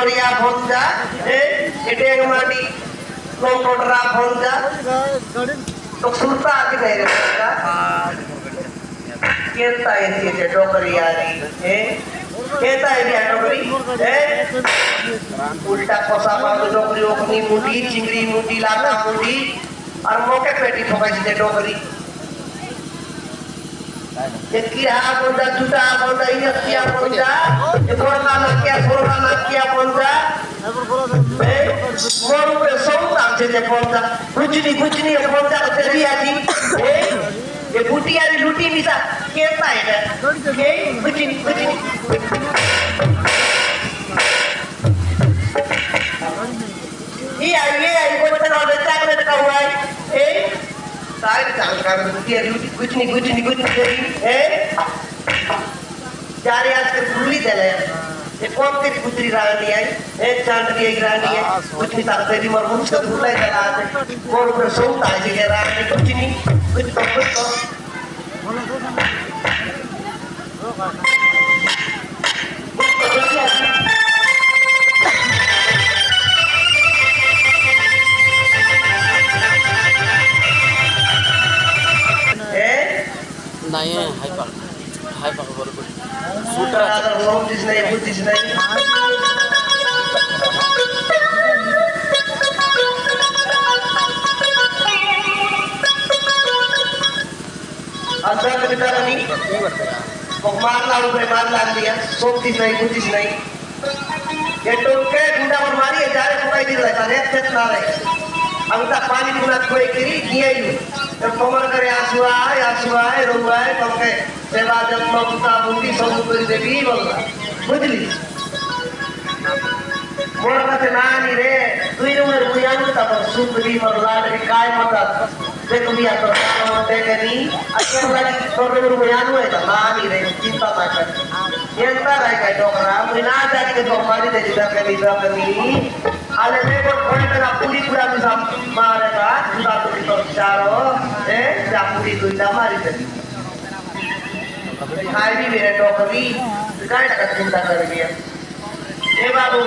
डोकरिया भोंजा एटेग माटी कोटरा भोंजा तो सुनता आती नहीं रे भोंजा कहता है ये डोकरिया री कहता है क्या डोकरी उल्टा कोसा पागल डोकरी ओखनी मुंडी चिंगरी मुंडी लाता मुंडी और मौके पेटी ठोकाई दे डोकरी ये किया बोंदा जुटा बोंदा ये किया बोंदा ये बोलना ना किया बोंदा मोरू पे सोता जे बोंदा कुछ नहीं बोंदा तेरी आजी ये बुटिया री लुटी मिसा कहता है ये कुछ नहीं ये आई कोई बता और बेटा का हुआ है सारे चाल का बुटिया री लुटी कुछ नहीं तेरी जारे आज के भूली दले ये कौन तेरी पुत्री रानी है चांद की रानी है कुछ नहीं तार तेरी मर मुझसे भूला है दला आज कौन पे सोता है जे रानी कुछ नहीं कुछ तो नहीं हाई पाक बरोबर सूटर अगर नोटिस नहीं बुद्धिस नहीं अंदर के तरह नहीं वो मारना दिया सोचिस नहीं बुद्धिस नहीं ये टोके गुंडा पर मारी है जारे फुटाई दी रहता है अच्छे ना रहे अब तक पानी गुना कोई करी किया ही तो कमर करे आंसू आए रोआ है तो के सेवा जब ममता बुद्धि सब कर देवी बोलना बुझली मोर कते नानी रे दुई नंबर बुयानु ता पर सुंदरी मर लाडरी काय मत देख बिया तो काम होते कनी अच्छा वाली छोटे नंबर बुयानु है ता नानी रे चिंता ना कर येंता राय काय डोकरा बिना जाती के तो मारी दे जिदा कनी आले देखो कोई तेरा पूरी पूरा भी सब मारेगा जुदा तो चारो जा पूरी दुईटा मारी दे खाई भी मेरे डोकरी काय टका चिंता कर दिया ए बाबू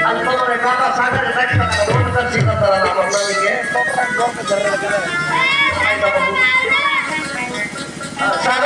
अंतों में काका सागर रख का रोड कर चिंता तरह ना मरना भी के डोक कर लगे आई बाबू सारा